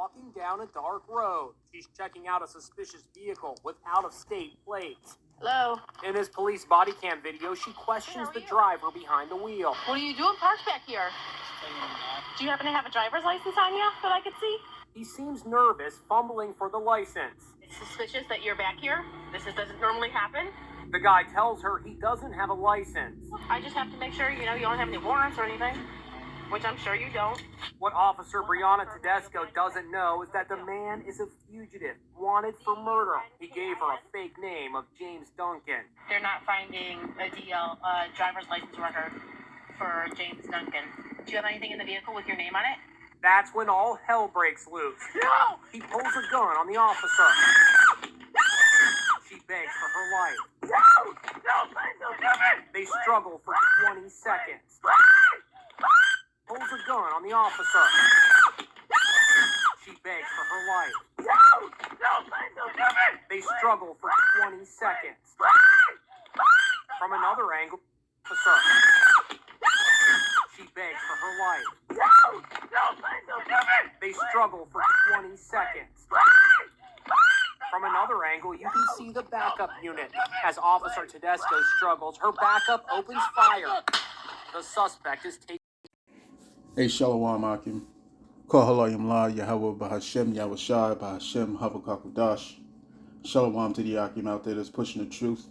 walking down a dark road. She's checking out a suspicious vehicle with out-of-state plates. Hello? In this police body cam video, she questions the driver behind the wheel. What are you doing parked back here? Do you happen to have a driver's license on you that I could see? He seems nervous, fumbling for the license. It's suspicious that you're back here. This doesn't normally happen. The guy tells her he doesn't have a license. I just have to make sure, you don't have any warrants or anything, which I'm sure you don't. What Officer Brianna Tedesco doesn't know is that the man is a fugitive, wanted for murder. He gave her a fake name of James Duncan. They're not finding a driver's license record for James Duncan. Do you have anything in the vehicle with your name on it? That's when all hell breaks loose. No! He pulls a gun on the officer. She begs for her life. No! No, please don't do it! They struggle for 20 seconds. Pulls a gun on the officer. She begs for her life. No! No, please don't do it! They struggle for 20 seconds. From another angle, officer. She begs for her life. No! No, please don't do it! They struggle for 20 seconds. From another angle, you can see the backup unit. As Officer Tedesco struggles, her backup opens fire. The suspect is taken. Hey, Shalom Akim. Kohalayim La Yahawah Bahashem Yahawashi Bahashem Yahawadah. Shalom to the Akim out there that's pushing the truth,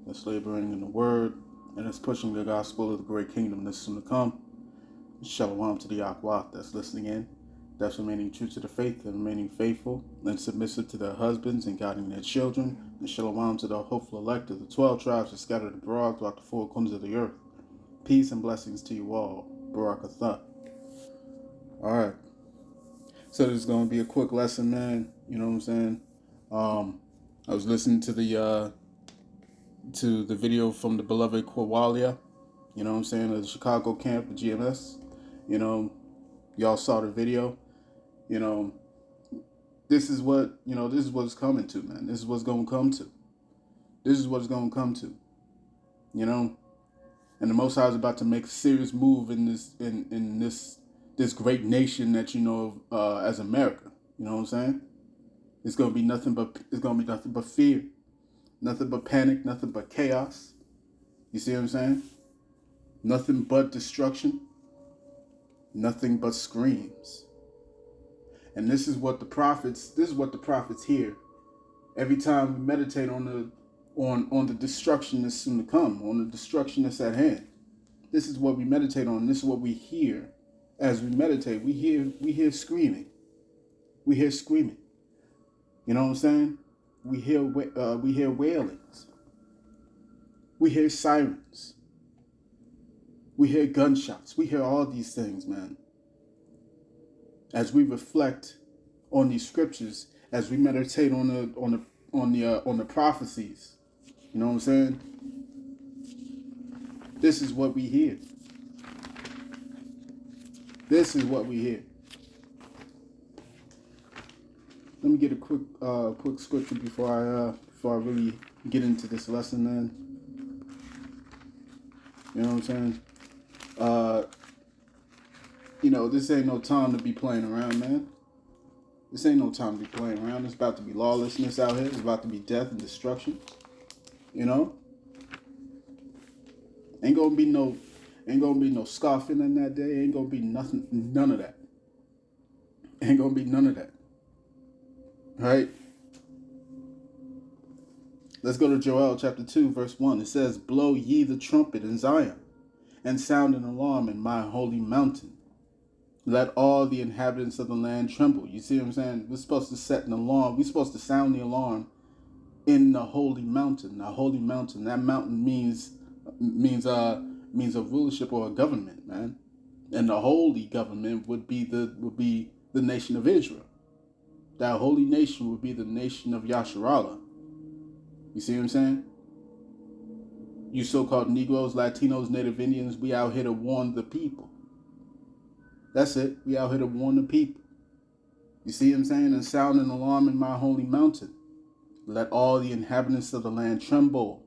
that's laboring in the word, and that's pushing the gospel of the great kingdom that's soon to come. Shalom to the Akwat that's listening in, that's remaining true to the faith and remaining faithful and submissive to their husbands and guiding their children. And shalom to the hopeful elect of the 12 tribes that scattered abroad throughout the four corners of the earth. Peace and blessings to you all. Barakatha. Alright. So this is going to be a quick lesson, man. You know what I'm saying? I was listening to the video from the beloved Kwawalia. You know what I'm saying? Of the Chicago camp, the GMS. You know, y'all saw the video. You know, this is what it's coming to, man. This is what's going to come to. This is what it's going to come to. You know, and the Most High is about to make a serious move in this great nation that you know of as America. You know what I'm saying? It's going to be nothing but fear, nothing but panic, nothing but chaos. You see what I'm saying? Nothing but destruction, nothing but screams. And this is what the prophets hear every time we meditate on the destruction that's soon to come, on the destruction that's at hand. This is what we meditate on. This is what we hear as we meditate. We hear screaming. We hear screaming. You know what I'm saying? We hear wailings. We hear sirens. We hear gunshots. We hear all these things, man. As we reflect on these scriptures, as we meditate on the prophecies, you know what I'm saying? This is what we hear. This is what we hear. Let me get a quick scripture before I really get into this lesson, man. You know what I'm saying? This ain't no time to be playing around, man. This ain't no time to be playing around. It's about to be lawlessness out here. It's about to be death and destruction. You know? Ain't gonna be no scoffing in that day. Ain't gonna be none of that. Ain't gonna be none of that. Right? Let's go to Joel chapter 2, verse 1. It says, "Blow ye the trumpet in Zion, and sound an alarm in my holy mountain. Let all the inhabitants of the land tremble." You see what I'm saying? We're supposed to set an alarm. We're supposed to sound the alarm in the holy mountain. The holy mountain. That mountain means a rulership or a government, man. And the holy government would be the nation of Israel. That holy nation would be the nation of Yasharallah. You see what I'm saying? You so-called Negroes, Latinos, Native Indians, we out here to warn the people. That's it. We out here to warn the people. You see what I'm saying? And sound an alarm in my holy mountain. Let all the inhabitants of the land tremble.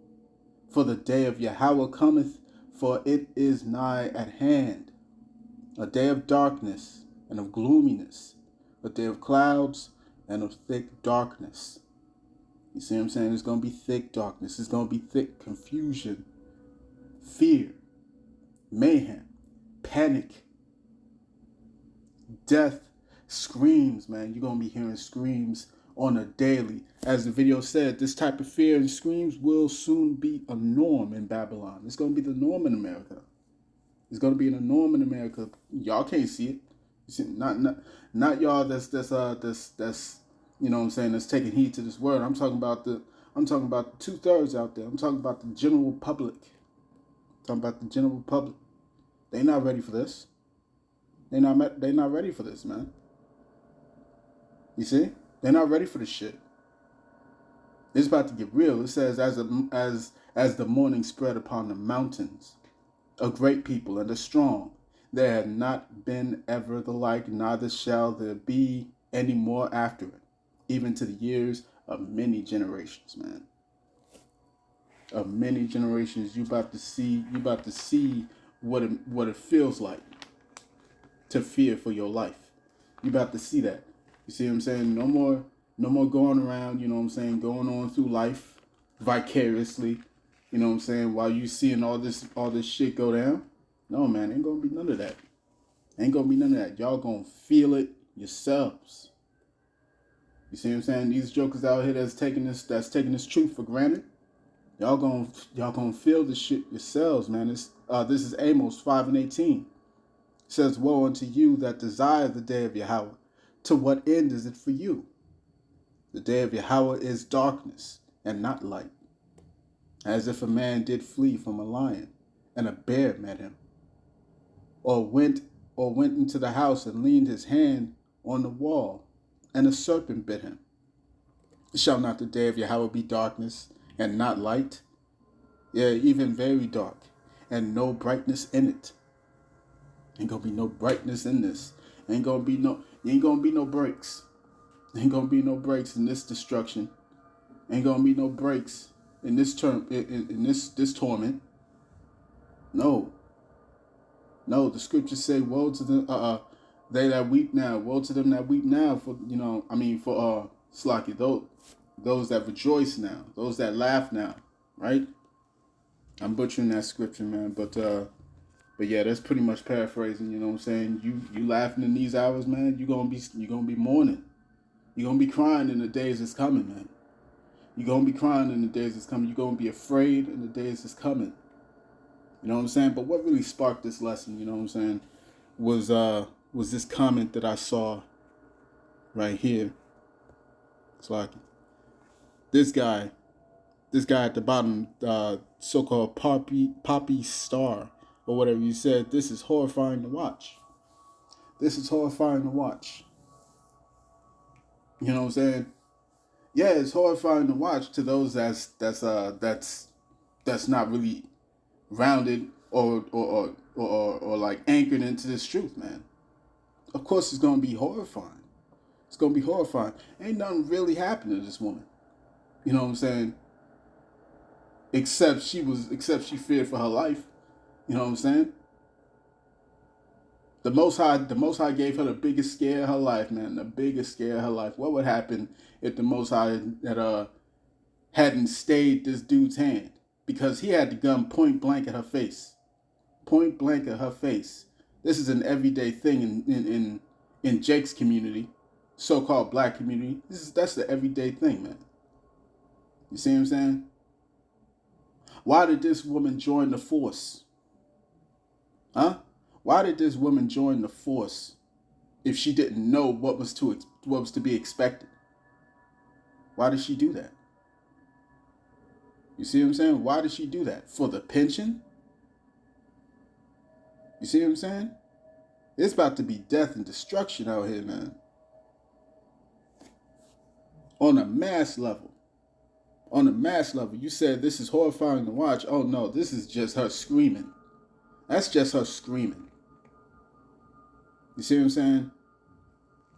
For the day of Yahawah cometh, for it is nigh at hand. A day of darkness and of gloominess. a day of clouds and of thick darkness. You see what I'm saying? It's going to be thick darkness. It's going to be thick confusion, fear, mayhem, panic, death, screams, man. You're going to be hearing screams on a daily. As the video said, this type of fear and screams will soon be a norm in Babylon. It's going to be the norm in America. It's going to be a norm in America. Y'all can't see it. You see, not y'all that's you know what I'm saying, that's taking heed to this word. I'm talking about the 2/3 out there. I'm talking about the general public. I'm talking about the general public. They not ready for this. They not ready for this, man. You see? They're not ready for this shit. It's about to get real. It says, as the morning spread upon the mountains, a great people and a strong, there had not been ever the like, neither shall there be any more after it, even to the years of many generations, man. Of many generations. You about to see what it feels like to fear for your life. You about to see that. You see what I'm saying? No more going around, you know what I'm saying, going on through life vicariously, you know what I'm saying, while you seeing all this shit go down. No, man, ain't gonna be none of that. Ain't gonna be none of that. Y'all gonna feel it yourselves. You see what I'm saying? These jokers out here that's taking this truth for granted. Y'all gonna feel this shit yourselves, man. This is Amos 5:18. It says, "Woe unto you that desire the day of Yahweh. To what end is it for you? The day of Yahweh is darkness and not light, as if a man did flee from a lion and a bear met him, or went into the house and leaned his hand on the wall, and a serpent bit him. Shall not the day of Yahweh be darkness and not light? Yeah, even very dark, and no brightness in it." Ain't gonna be no brightness in this. Ain't gonna be no breaks. Ain't gonna be no breaks in this destruction. Ain't gonna be no breaks in this this torment. No. No, the scriptures say, "Woe to them, they that weep now. Woe to them that weep now." For Slaki, those that rejoice now, those that laugh now, right? I'm butchering that scripture, man, but yeah, that's pretty much paraphrasing. You know what I'm saying? You laughing in these hours, man. You gonna be mourning. You gonna be crying in the days that's coming, man. You gonna be crying in the days that's coming. You gonna be afraid in the days that's coming. You know what I'm saying? But what really sparked this lesson, you know what I'm saying, was this comment that I saw right here. It's like this guy at the bottom, so-called Poppy Star or whatever, you said, "This is horrifying to watch. This is horrifying to watch." You know what I'm saying? Yeah, it's horrifying to watch to those that's not really rounded or like anchored into this truth, man. Of course it's gonna be horrifying. It's gonna be horrifying. Ain't nothing really happened to this woman. You know what I'm saying? Except she feared for her life. You know what I'm saying? The Most High gave her the biggest scare of her life, man. The biggest scare of her life. What would happen if the Most High hadn't stayed this dude's hand? Because he had the gun point blank at her face. Point blank at her face. This is an everyday thing in Jake's community, so-called black community. That's the everyday thing, man. You see what I'm saying? Why did this woman join the force? Huh? Why did this woman join the force if she didn't know what was to be expected? Why did she do that? You see what I'm saying? Why did she do that? For the pension? You see what I'm saying? It's about to be death and destruction out here, man. On a mass level. On a mass level. You said this is horrifying to watch. Oh no, this is just her screaming. That's just her screaming. You see what I'm saying?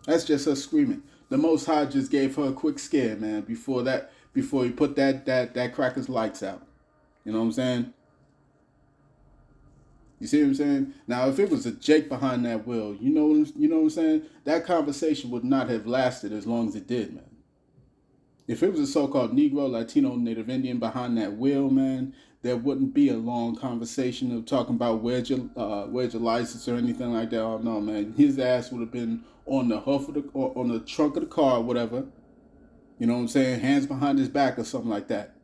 That's just her screaming. The Most High just gave her a quick scare, man, before he put that cracker's lights out. You know what I'm saying? You see what I'm saying? Now, if it was a Jake behind that wheel, you know what I'm saying? That conversation would not have lasted as long as it did, man. If it was a so-called Negro, Latino, Native Indian behind that wheel, man, there wouldn't be a long conversation of talking about where's your license or anything like that. Oh no, man, his ass would have been on the hoof of the or on the trunk of the car, or whatever. You know what I'm saying? Hands behind his back or something like that.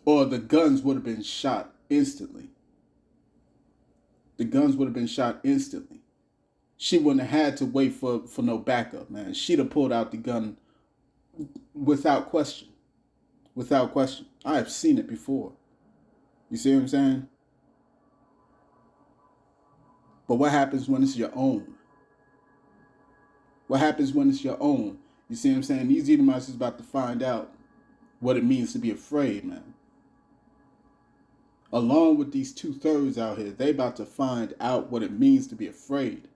Or the guns would have been shot instantly. The guns would have been shot instantly. She wouldn't have had to wait for no backup, man. She'd have pulled out the gun without question. Without question. I have seen it before. You see what I'm saying? But what happens when it's your own? What happens when it's your own? You see what I'm saying? These Edomites is about to find out what it means to be afraid, man. Along with these 2/3 out here, they about to find out what it means to be afraid.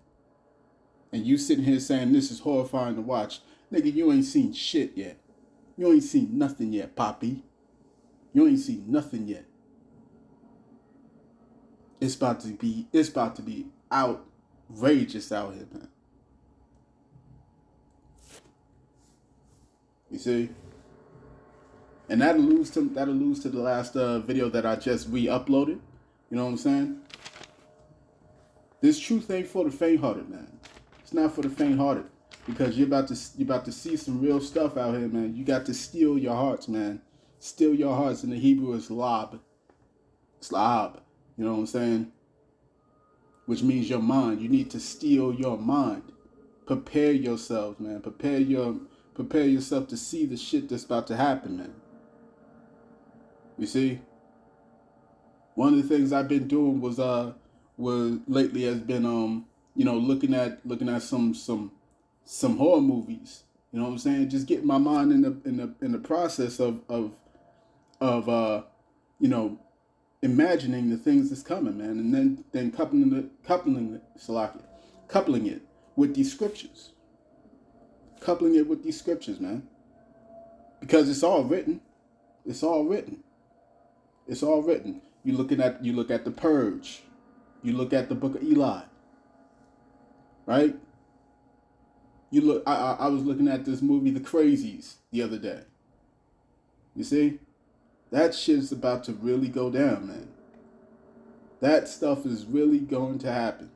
And you sitting here saying this is horrifying to watch. Nigga, you ain't seen shit yet. You ain't seen nothing yet, Poppy. You ain't seen nothing yet. It's about to be outrageous out here, man. You see? And that alludes to the last video that I just re-uploaded. You know what I'm saying? This truth ain't for the faint-hearted, man. It's not for the faint-hearted, because you're about to see some real stuff out here, man. You got to steal your hearts, man. Steal your hearts. In the Hebrew, it's lab. It's lab. You know what I'm saying? Which means your mind. You need to steal your mind. Prepare yourselves, man. Prepare yourself to see the shit that's about to happen, man. You see? One of the things I've been doing was lately has been looking at some horror movies. You know what I'm saying? Just getting my mind in the process of imagining the things that's coming, man, and then coupling it with these scriptures. Coupling it with these scriptures, man. Because it's all written. It's all written. It's all written. You look at the Purge. You look at the Book of Eli. Right? You look. I was looking at this movie, The Crazies, the other day. You see? That shit's about to really go down, man. That stuff is really going to happen.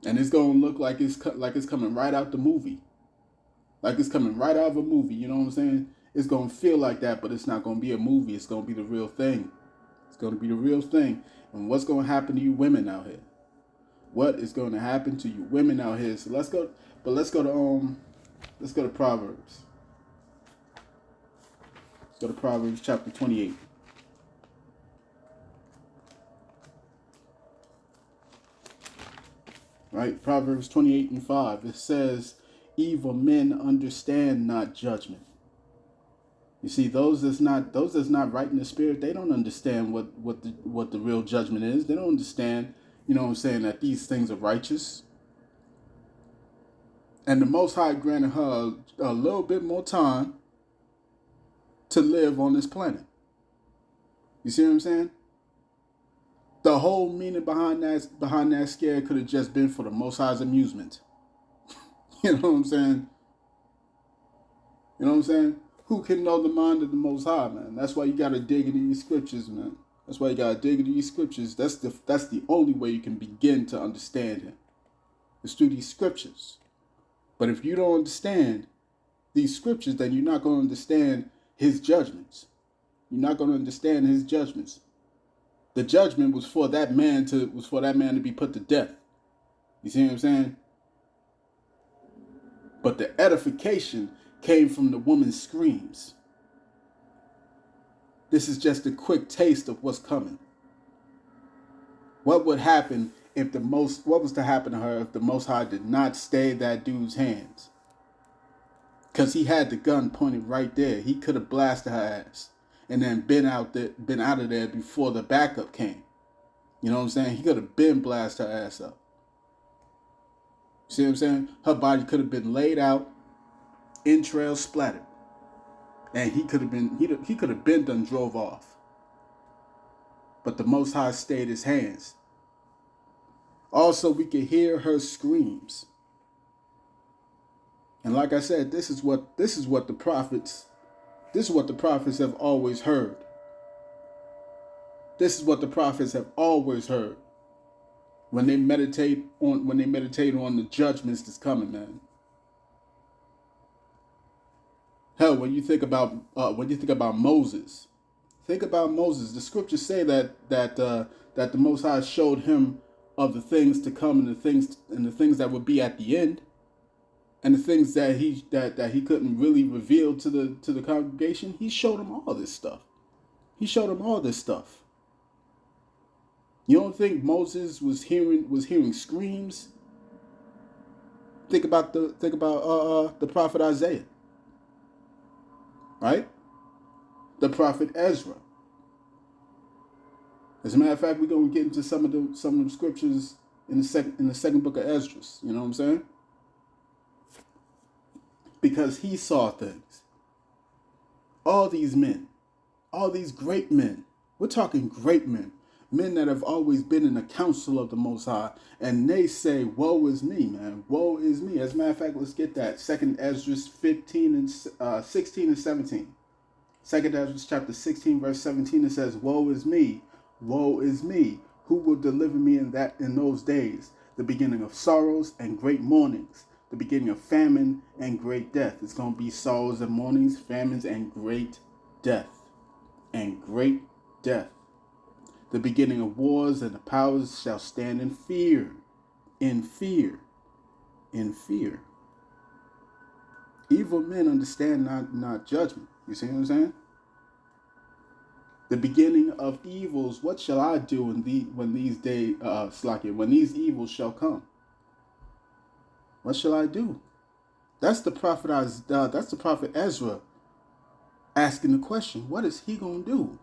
And it's going to look like it's coming right out the movie. Like it's coming right out of a movie, you know what I'm saying? It's going to feel like that, but it's not going to be a movie. It's going to be the real thing. It's going to be the real thing. And what's going to happen to you women out here? What is going to happen to you women out here? So let's go to Proverbs. Let's go to Proverbs chapter 28. Right? Proverbs 28:5. It says, evil men understand not judgment. You see, those that's not right in the spirit, they don't understand what the real judgment is. They don't understand, you know what I'm saying, that these things are righteous. And the Most High granted her a little bit more time to live on this planet. You see what I'm saying? The whole meaning behind that scare could have just been for the Most High's amusement. You know what I'm saying? You know what I'm saying? Who can know the mind of the Most High, man? That's why you gotta dig into these scriptures, man. That's why you gotta dig into these scriptures. That's the only way you can begin to understand Him. It's through these scriptures. But if you don't understand these scriptures, then you're not gonna understand His judgments. You're not gonna understand His judgments. The judgment was for that man to be put to death. You see what I'm saying? But the edification came from the woman's screams. This is just a quick taste of what's coming. What would happen what was to happen to her if the Most High did not stay that dude's hands? Because he had the gun pointed right there. He could have blasted her ass and then been out of there before the backup came. You know what I'm saying? He could have been blasted her ass up. See what I'm saying? Her body could have been laid out, entrails splattered, and he could have been done drove off. but the Most High stayed his hands. Also, we could hear her screams. And like I said, this is what the prophets have always heard. This is what the prophets have always heard when they meditate on the judgments that's coming, man. Hell, when you think about Moses, think about Moses. The scriptures say that the Most High showed him of the things to come and the things that would be at the end, and the things that he couldn't really reveal to the congregation. He showed him all this stuff. He showed him all this stuff. You don't think Moses was hearing screams? Think about the prophet Isaiah, right? The prophet Ezra. As a matter of fact, we're gonna get into some of the scriptures in the second book of Ezra. You know what I'm saying? Because he saw things. All these men, all these great men. We're talking great men. Men that have always been in the council of the Most High, and they say, "Woe is me, man! Woe is me!" As a matter of fact, let's get that. 2 Ezra 16 and 17. 2 Ezra chapter 16, verse 17. It says, "Woe is me! Woe is me! Who will deliver me in those days? The beginning of sorrows and great mournings, the beginning of famine and great death." It's gonna be sorrows and mournings, famines and great death, and great death. The beginning of wars, and the powers shall stand in fear, in fear, in fear. Evil men understand not judgment. You see what I'm saying? The beginning of evils. What shall I do when these evils shall come? What shall I do? That's the prophet Ezra asking the question. What is he gonna do?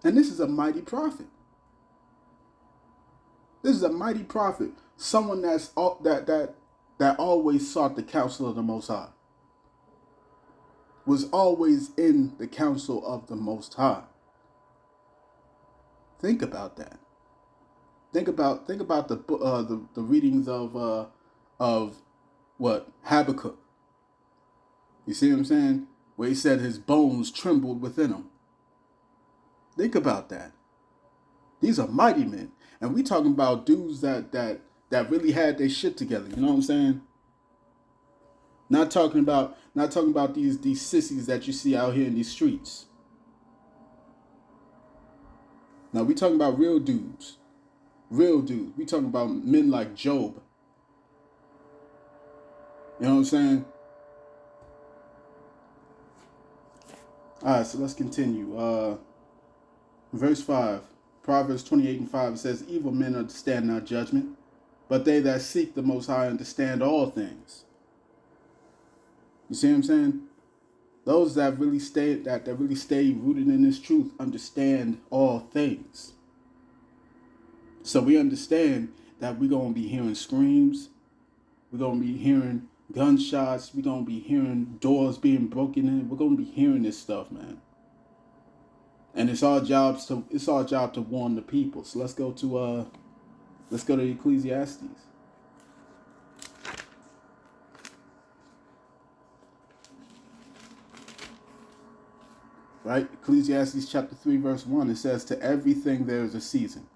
And this is a mighty prophet. This is a mighty prophet. Someone that always sought the counsel of the Most High. Was always in the counsel of the Most High. Think about that. Think about the readings of what? Habakkuk. You see what I'm saying? Where he said his bones trembled within him. Think about that. These are mighty men. And we talking about dudes that really had their shit together. You know what I'm saying? Not talking about these sissies that you see out here in these streets. Now we talking about real dudes. Real dudes. We talking about men like Job. You know what I'm saying? Alright, so let's continue. Verse 5, Proverbs 28 and 5, it says, "Evil men understand not judgment, but they that seek the Most High understand all things." You see what I'm saying? Those that really stay rooted in this truth understand all things. So we understand that we're gonna be hearing screams, we're gonna be hearing gunshots, we're gonna be hearing doors being broken in. We're gonna be hearing this stuff, man. And it's our job to warn the people. So let's go to Ecclesiastes. Right? Ecclesiastes chapter 3, verse 1. It says, "To everything there is a season,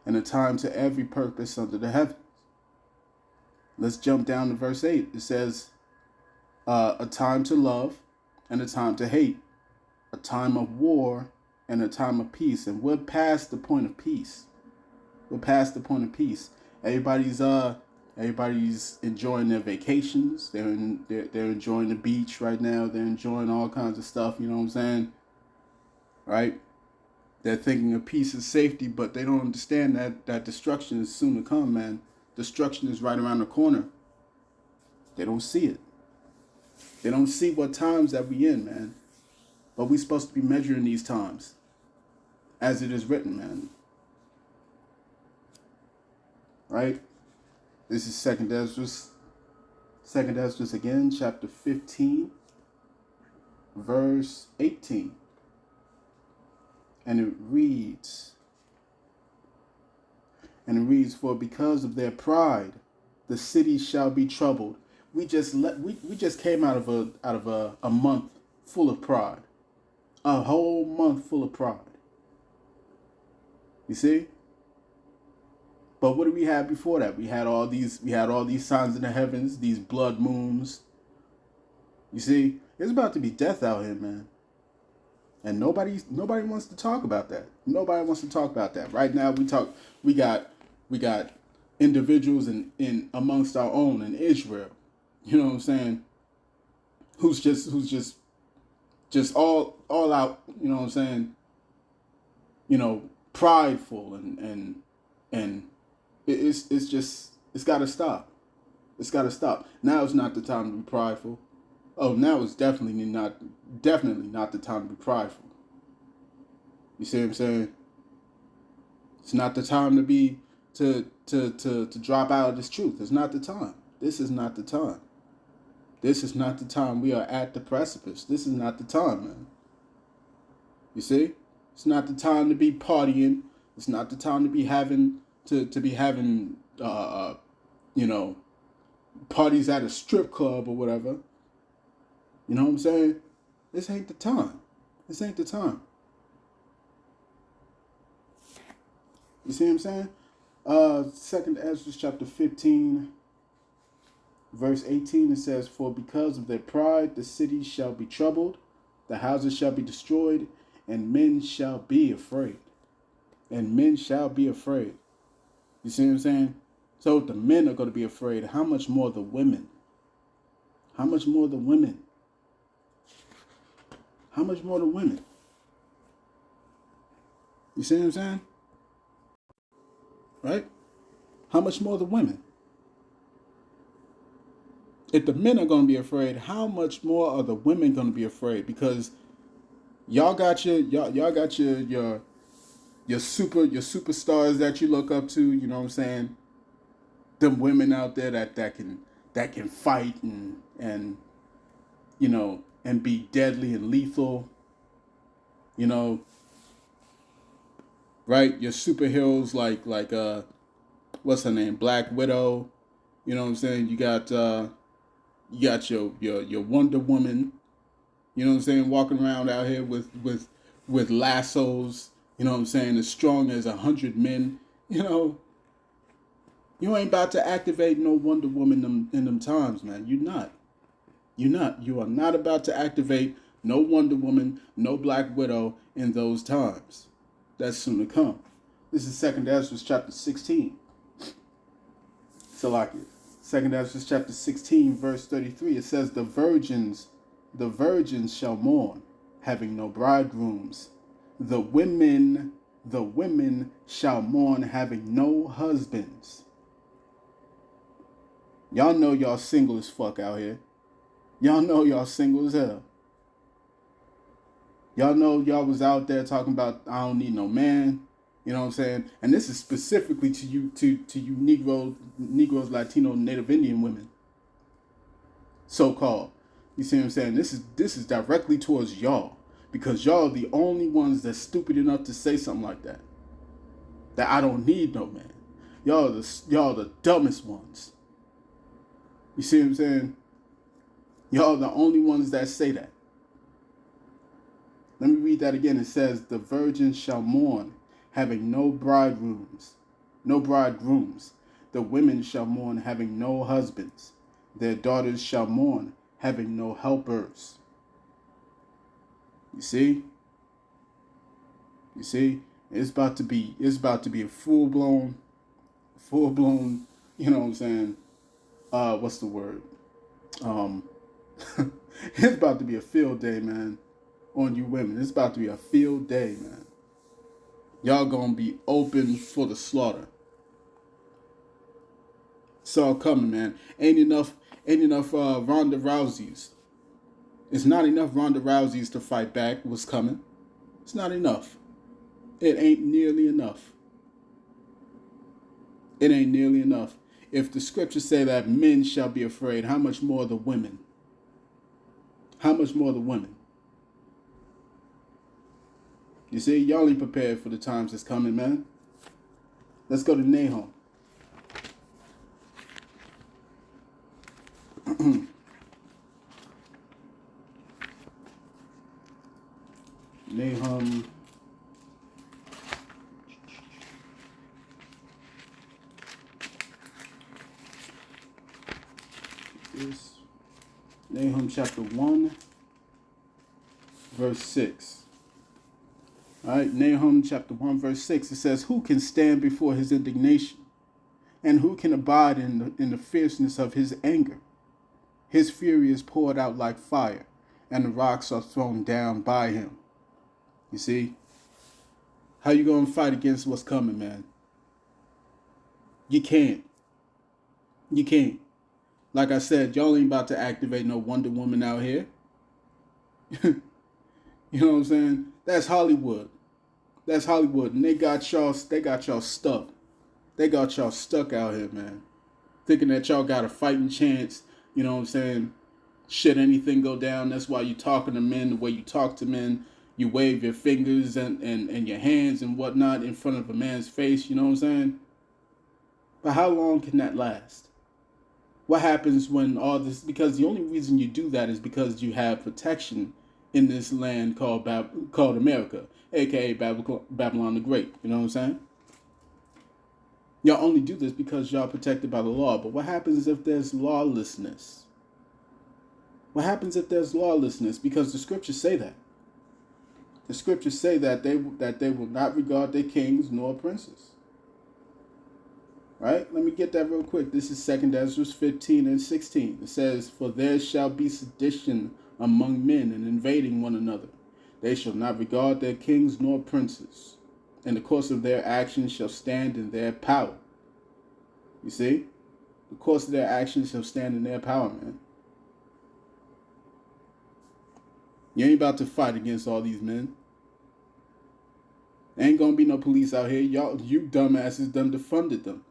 and a time to every purpose under the heavens." Let's jump down to verse 8. It says, "A time to love and a time to hate, a time of war and a time of peace." And we're past the point of peace. We're past the point of peace. Everybody's enjoying their vacations. They're enjoying the beach right now. They're enjoying all kinds of stuff. You know what I'm saying? Right? They're thinking of peace and safety, but they don't understand that destruction is soon to come, man. Destruction is right around the corner. They don't see it. They don't see what times that we in, man. But we're supposed to be measuring these times as it is written, man. Right? This is 2 Ezra again, chapter 15, verse 18. And it reads, for because of their pride, the city shall be troubled. We just came out of a month full of pride. A whole month full of pride. You see? But what did we have before that? We had all these signs in the heavens, these blood moons. You see? It's about to be death out here, man. And nobody wants to talk about that. Nobody wants to talk about that. Right now we got individuals in amongst our own in Israel. You know what I'm saying? Who's just all out, you know what I'm saying? You know, prideful and it's got to stop. It's got to stop. Now is not the time to be prideful. Oh, now is definitely not the time to be prideful. You see what I'm saying? It's not the time to drop out of this truth. It's not the time. This is not the time. This is not the time. We are at the precipice. This is not the time, man. You see? It's not the time to be partying. It's not the time to be having you know, parties at a strip club or whatever. You know what I'm saying? This ain't the time. This ain't the time. You see what I'm saying? 2 Ezra chapter 15, verse 18, it says, for because of their pride, the cities shall be troubled, the houses shall be destroyed, and men shall be afraid. And men shall be afraid. You see what I'm saying? So if the men are going to be afraid, how much more the women? How much more the women? How much more the women? You see what I'm saying? Right? How much more the women? If the men are going to be afraid, how much more are the women going to be afraid? Because y'all got your superstars that you look up to, you know what I'm saying? Them women out there that can fight and you know, and be deadly and lethal. You know, right? Your superheroes like what's her name? Black Widow. You know what I'm saying? You got your Wonder Woman. You know what I'm saying? Walking around out here with lassos. You know what I'm saying? As strong as 100 men. You know, you ain't about to activate no Wonder Woman in them times, man. You're not. You are not about to activate no Wonder Woman, no Black Widow in those times. That's soon to come. This is 2 Ezra chapter 16. Salakia. 2 Ezra chapter 16, verse 33. It says, the virgins shall mourn, having no bridegrooms. The women shall mourn, having no husbands. Y'all know y'all single as fuck out here. Y'all know y'all single as hell. Y'all know y'all was out there talking about, I don't need no man. You know what I'm saying? And this is specifically to you Negroes, Latino, Native Indian women. So-called. You see what I'm saying? This is directly towards y'all. Because y'all are the only ones that's stupid enough to say something like that. That I don't need no man. Y'all are the dumbest ones. You see what I'm saying? Y'all are the only ones that say that. Let me read that again. It says, the virgins shall mourn, having no bridegrooms. The women shall mourn, having no husbands. Their daughters shall mourn, having no helpers. You see? It's about to be a full blown, you know what I'm saying? What's the word? It's about to be a field day, man, on you women. It's about to be a field day, man. Y'all gonna be open for the slaughter. It's all coming, man. Ain't enough Ronda Rouseys. It's not enough Ronda Rouseys to fight back what's coming. It's not enough. It ain't nearly enough. It ain't nearly enough. If the scriptures say that men shall be afraid, how much more the women? How much more the women? You see, y'all ain't prepared for the times that's coming, man. Let's go to Nahum. Nahum. Nahum chapter 1, verse 6. All right, Nahum chapter 1, verse 6. It says, who can stand before his indignation? And who can abide in the fierceness of his anger? His fury is poured out like fire, and the rocks are thrown down by him. You see? How you going to fight against what's coming, man? You can't. You can't. Like I said, y'all ain't about to activate no Wonder Woman out here. You know what I'm saying? That's Hollywood. That's Hollywood. And they got y'all stuck. They got y'all stuck out here, man. Thinking that y'all got a fighting chance. You know what I'm saying? Should anything go down, that's why you talking to men the way you talk to men. You wave your fingers and your hands and whatnot in front of a man's face. You know what I'm saying? But how long can that last? What happens when all this, because the only reason you do that is because you have protection in this land called America, aka Babylon the Great. You know what I'm saying? Y'all only do this because y'all protected by the law. But what happens if there's lawlessness? What happens if there's lawlessness? Because the scriptures say that. The scriptures say that they will not regard their kings nor princes. Right? Let me get that real quick. This is 2 Ezra 15 and 16. It says, for there shall be sedition among men and invading one another. They shall not regard their kings nor princes. And the course of their actions shall stand in their power. You see? The course of their actions shall stand in their power, man. You ain't about to fight against all these men. Ain't gonna be no police out here. You dumbasses done defunded them.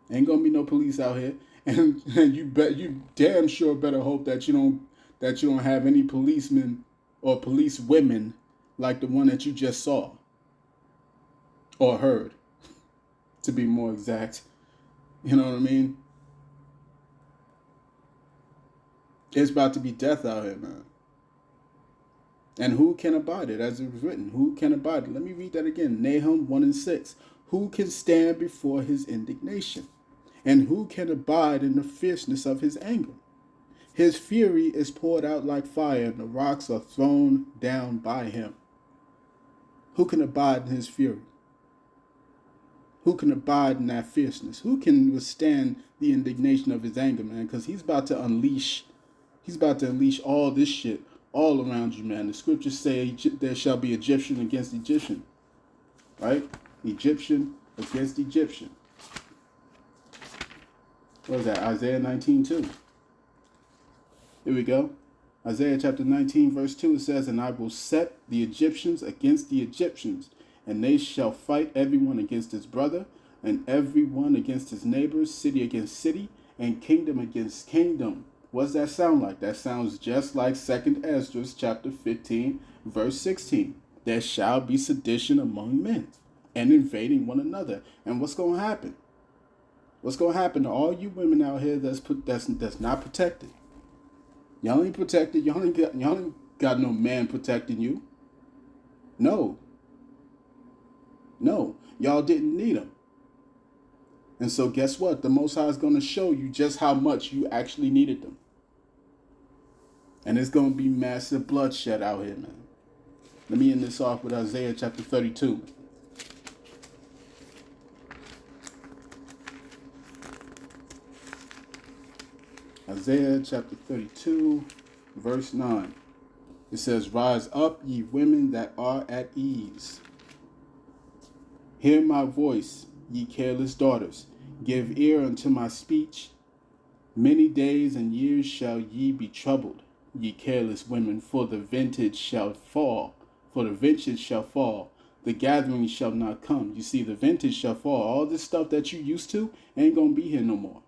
Ain't gonna be no police out here. And you damn sure better hope that you don't have any policemen or police women like the one that you just saw. Or heard, to be more exact. You know what I mean? It's about to be death out here, man. And who can abide it, as it was written? Who can abide it? Let me read that again. Nahum 1 and 6. Who can stand before his indignation? And who can abide in the fierceness of his anger? His fury is poured out like fire, and the rocks are thrown down by him. Who can abide in his fury? Who can abide in that fierceness? Who can withstand the indignation of his anger, man? Because he's about to unleash all this shit all around you, man. The scriptures say there shall be Egyptian against Egyptian, right? Egyptian against Egyptian. What is that? Isaiah 19:2. Here we go. Isaiah chapter 19, verse 2, it says, and I will set the Egyptians against the Egyptians, and they shall fight everyone against his brother, and everyone against his neighbor, city against city, and kingdom against kingdom. What does that sound like? That sounds just like 2 Ezra chapter 15, verse 16. There shall be sedition among men, and invading one another. And what's going to happen? What's going to happen to all you women out here that's not protected? Y'all ain't protected. Y'all ain't got no man protecting you. No. Y'all didn't need him. And so guess what? The Most High is going to show you just how much you actually needed them. And it's going to be massive bloodshed out here, man. Let me end this off with Isaiah chapter 32. Isaiah chapter 32, verse 9. It says, rise up, ye women that are at ease. Hear my voice, ye careless daughters. Give ear unto my speech. Many days and years shall ye be troubled, ye careless women, for the vintage shall fall. For the vintage shall fall. The gathering shall not come. You see, the vintage shall fall. All this stuff that you used to ain't going to be here no more.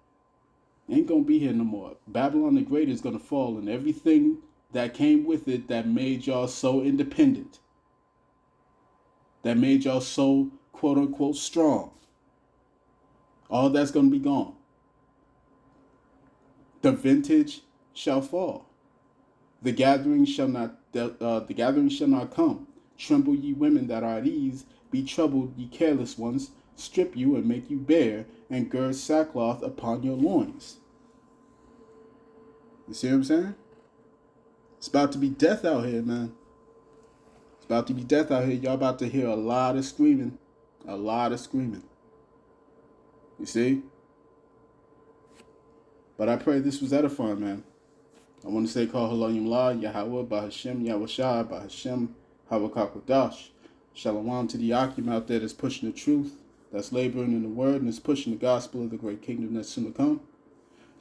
Ain't going to be here no more. Babylon the Great is going to fall, and everything that came with it that made y'all so independent. that made y'all so quote unquote strong. All that's going to be gone. The vintage shall fall. The gathering shall not come. Tremble ye women that are at ease, be troubled ye careless ones, strip you and make you bare, and gird sackcloth upon your loins. You see what I'm saying? It's about to be death out here, man. It's about to be death out here. Y'all about to hear a lot of screaming. A lot of screaming. You see? But I pray this was edifying, man. I want to say, call Halayim La, Yahawah Bahashem Yahawashi, Bahashem Hawakwadash. Shalom to the Akim out there that's pushing the truth, that's laboring in the word, and is pushing the gospel of the great kingdom that's soon to come.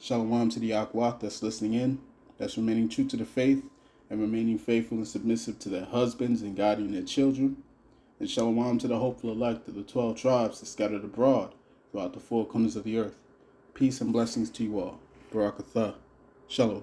Shalom to the Akwat that's listening in, that's remaining true to the faith, and remaining faithful and submissive to their husbands and guiding their children. And shalom to the hopeful elect of the 12 tribes that scattered abroad throughout the four corners of the earth. Peace and blessings to you all. Barakatha. Shalom.